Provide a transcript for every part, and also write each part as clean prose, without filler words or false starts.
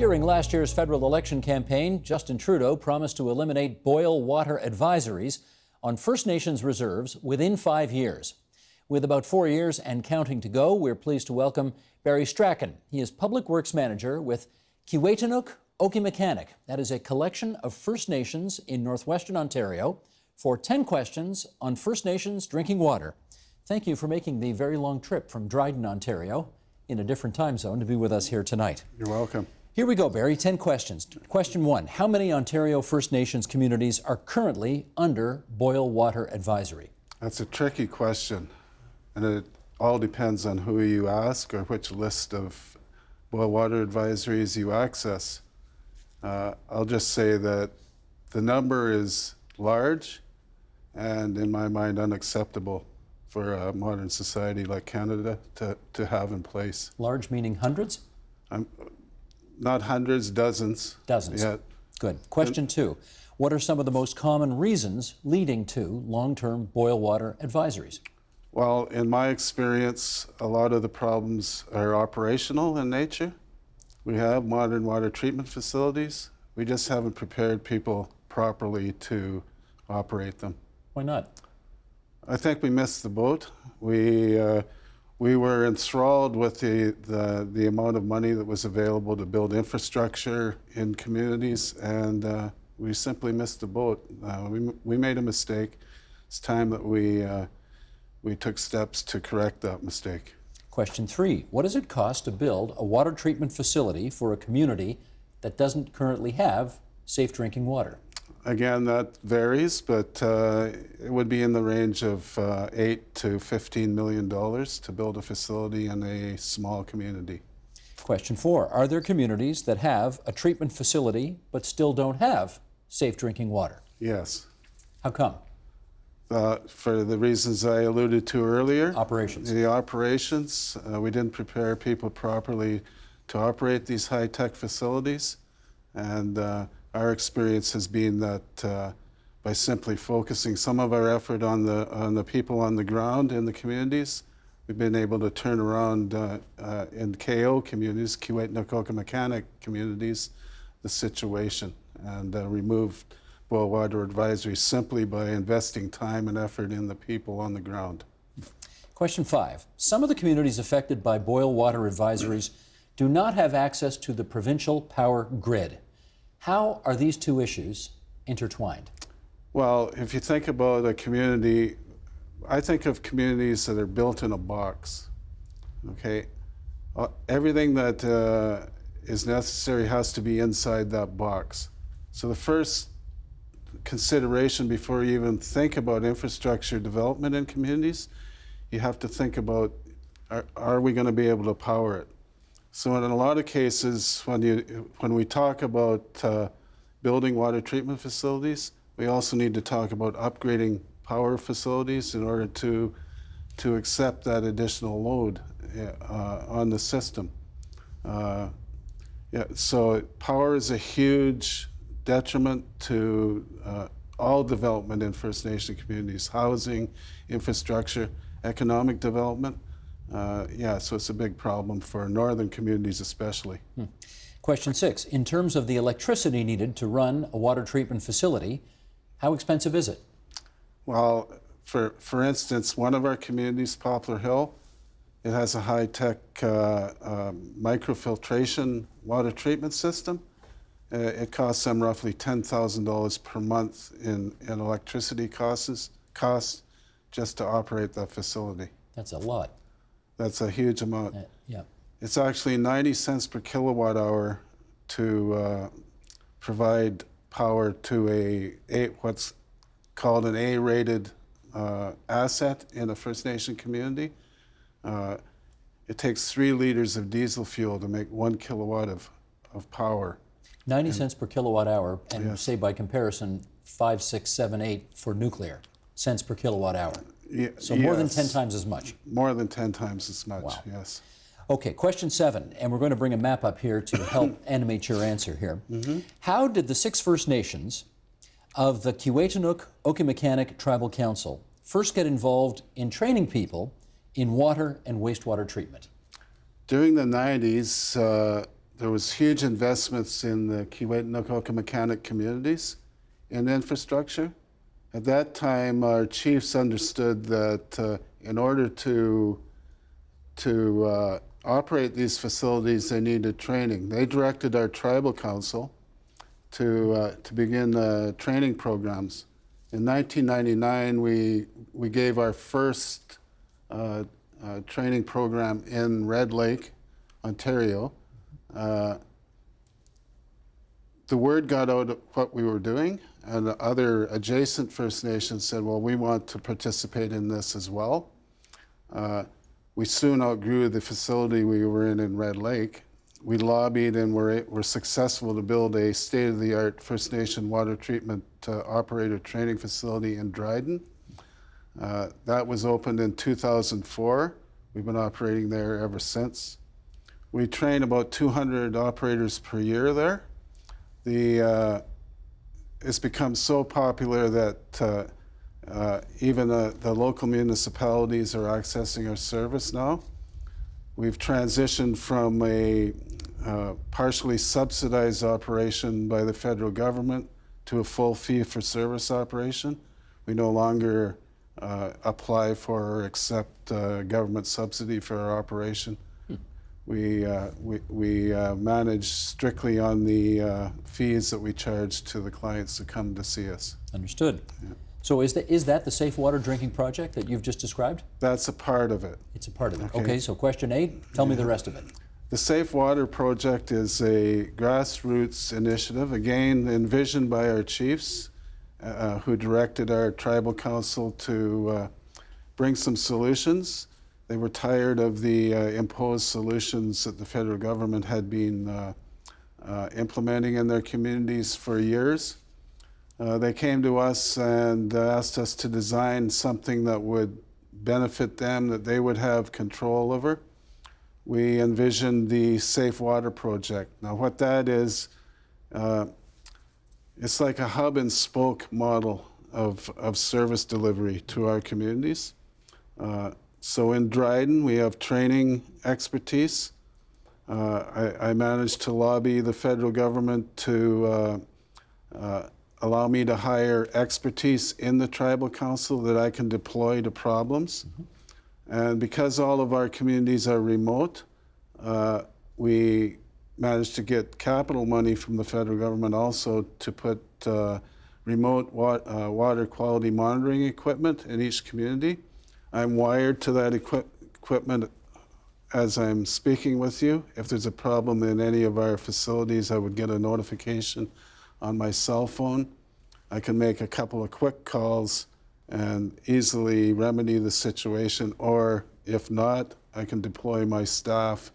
During last year's federal election campaign, Justin Trudeau promised to eliminate boil water advisories on First Nations reserves within 5 years. With about 4 years and counting to go, we're pleased to welcome Barry Strachan. He is Public Works Manager with Keewaytinook Okimakanak. That is a collection of First Nations in Northwestern Ontario for 10 questions on First Nations drinking water. Thank you for making the very long trip from Dryden, Ontario, in a different time zone to be with us here tonight. You're welcome. Here we go, Barry. 10 questions. Question 1. How many Ontario First Nations communities are currently under boil water advisory? That's a tricky question, and it all depends on who you ask or which list of boil water advisories you access. I'll just say that the number is large and, in my mind, unacceptable for a modern society like Canada to have in place. Large meaning hundreds? Not hundreds, dozens. Dozens. Yeah. Good. Question 2. What are some of the most common reasons leading to long-term boil water advisories? Well, in my experience, a lot of the problems are operational in nature. We have modern water treatment facilities. We just haven't prepared people properly to operate them. Why not? I think we missed the boat. We were enthralled with the amount of money that was available to build infrastructure in communities, and we simply missed the boat. We made a mistake. It's time that we took steps to correct that mistake. Question 3. What does it cost to build a water treatment facility for a community that doesn't currently have safe drinking water? Again, that varies, but it would be in the range of $8 to $15 million to build a facility in a small community. Question 4. Are there communities that have a treatment facility but still don't have safe drinking water? Yes. How come? For the reasons I alluded to earlier. Operations. The operations. We didn't prepare people properly to operate these high-tech facilities, and our experience has been that by simply focusing some of our effort on the people on the ground in the communities, we've been able to turn around in KO communities, Keewaytinook Okimakanak communities, the situation, and remove boil water advisory simply by investing time and effort in the people on the ground. Question 5. Some of the communities affected by boil water advisories do not have access to the provincial power grid. How are these two issues intertwined? Well, if you think about a community, I think of communities that are built in a box, okay? Everything that is necessary has to be inside that box. So the first consideration before you even think about infrastructure development in communities, you have to think about, are we going to be able to power it? So in a lot of cases, when we talk about building water treatment facilities, we also need to talk about upgrading power facilities in order to accept that additional load on the system. So power is a huge detriment to all development in First Nation communities, housing, infrastructure, economic development. So it's a big problem for northern communities especially. Question 6. In terms of the electricity needed to run a water treatment facility, how expensive is it? Well, for instance, one of our communities, Poplar Hill, it has a high-tech microfiltration water treatment system. It costs them roughly $10,000 per month in electricity costs just to operate that facility. That's a lot. That's a huge amount. Yeah. It's actually 90 cents per kilowatt hour to provide power to what's called an A-rated asset in a First Nation community. It takes 3 liters of diesel fuel to make 1 kilowatt of power. 90 cents per kilowatt hour, and yes. say by comparison, 5, 6, 7, 8 for nuclear cents per kilowatt hour. So more than 10 times as much. More than 10 times as much, wow. Yes. Okay, question 7, and we're going to bring a map up here to help animate your answer here. How did the 6 First Nations of the Keewaytinook Okimakanak Tribal Council first get involved in training people in water and wastewater treatment? During the 90s, there was huge investments in the Keewaytinook Okimakanak communities in infrastructure. At that time, our chiefs understood that in order to operate these facilities, they needed training. They directed our tribal council to begin training programs. In 1999, we gave our first training program in Red Lake, Ontario. The word got out of what we were doing, and other adjacent First Nations said, well, we want to participate in this as well. We soon outgrew the facility we were in Red Lake. We lobbied and were successful to build a state-of-the-art First Nation water treatment operator training facility in Dryden. That was opened in 2004. We've been operating there ever since. We train about 200 operators per year there. It's become so popular that even the local municipalities are accessing our service now. We've transitioned from a partially subsidized operation by the federal government to a full fee-for-service operation. We no longer apply for or accept government subsidy for our operation. We manage strictly on the fees that we charge to the clients that come to see us. Understood. Yeah. So is that the Safe Water Drinking Project that you've just described? That's a part of it. It's a part of it. Okay, so question 8, tell me the rest of it. The Safe Water Project is a grassroots initiative, again envisioned by our chiefs, who directed our tribal council to bring some solutions. They were tired of the imposed solutions that the federal government had been implementing in their communities for years. They came to us and asked us to design something that would benefit them, that they would have control over. We envisioned the Safe Water Project. Now what that is, it's like a hub and spoke model of service delivery to our communities. So in Dryden, we have training expertise. I managed to lobby the federal government to allow me to hire expertise in the tribal council that I can deploy to problems. And because all of our communities are remote, we managed to get capital money from the federal government also to put remote water quality monitoring equipment in each community. I'm wired to that equipment as I'm speaking with you. If there's a problem in any of our facilities, I would get a notification on my cell phone. I can make a couple of quick calls and easily remedy the situation, or if not, I can deploy my staff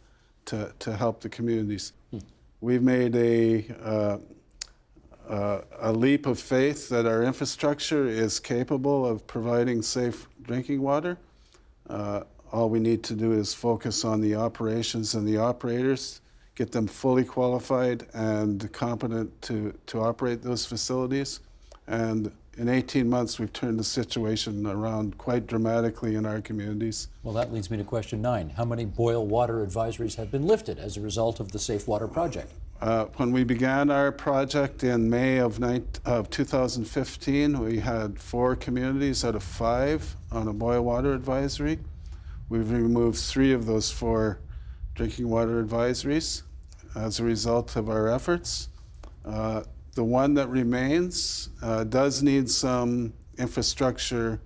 to help the communities. We've made a leap of faith that our infrastructure is capable of providing safe drinking water. All we need to do is focus on the operations and the operators, get them fully qualified and competent to operate those facilities. And in 18 months, we've turned the situation around quite dramatically in our communities. Well, that leads me to question 9. How many boil water advisories have been lifted as a result of the Safe Water Project? When we began our project in May of 2015, we had 4 communities out of 5 on a boil water advisory. We've removed 3 of those 4 drinking water advisories as a result of our efforts. The one that remains does need some infrastructure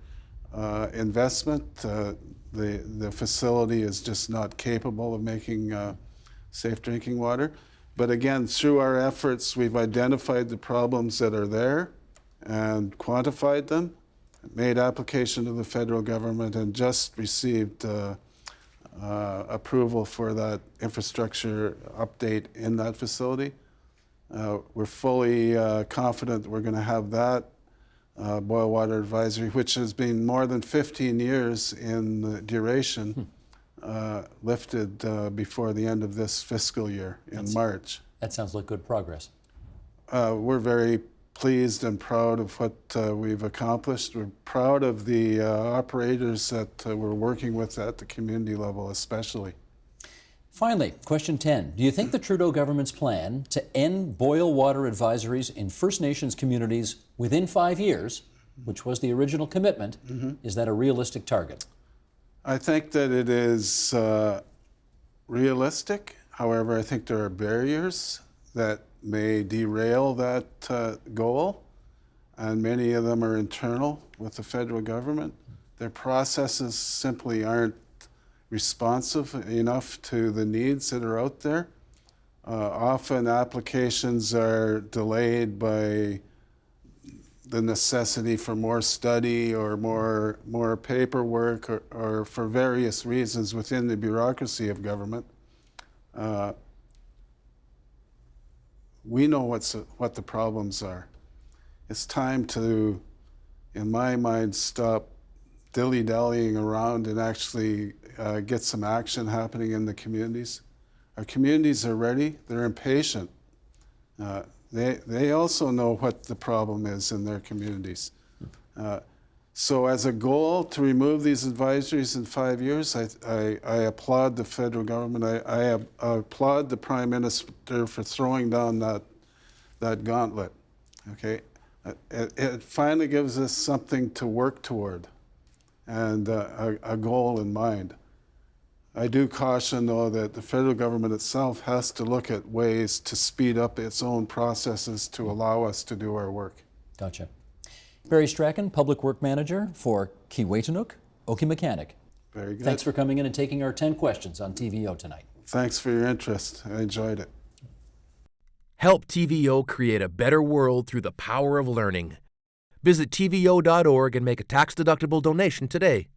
investment. The facility is just not capable of making safe drinking water. But again, through our efforts, we've identified the problems that are there and quantified them, made application to the federal government, and just received approval for that infrastructure update in that facility. We're fully confident that we're going to have that boil water advisory, which has been more than 15 years in duration, lifted before the end of this fiscal year in March. That sounds like good progress. We're very pleased and proud of what we've accomplished. We're proud of the operators that we're working with at the community level especially. Finally, question 10. Do you think the Trudeau government's plan to end boil water advisories in First Nations communities within 5 years, which was the original commitment, is that a realistic target? I think that it is realistic. However, I think there are barriers that may derail that goal, and many of them are internal with the federal government. Their processes simply aren't responsive enough to the needs that are out there. Often applications are delayed by the necessity for more study or more paperwork or for various reasons within the bureaucracy of government. We know what the problems are. It's time to, in my mind, stop dilly-dallying around and actually get some action happening in the communities. Our communities are ready. They're impatient. They also know what the problem is in their communities. So as a goal to remove these advisories in 5 years, I applaud the federal government. I applaud the Prime Minister for throwing down that gauntlet. Okay, it finally gives us something to work toward and a goal in mind. I do caution, though, that the federal government itself has to look at ways to speed up its own processes to allow us to do our work. Gotcha. Barry Strachan, Public Work Manager for Keewaytinook Okimakanak. Very good. Thanks for coming in and taking our 10 questions on TVO tonight. Thanks for your interest. I enjoyed it. Help TVO create a better world through the power of learning. Visit TVO.org and make a tax-deductible donation today.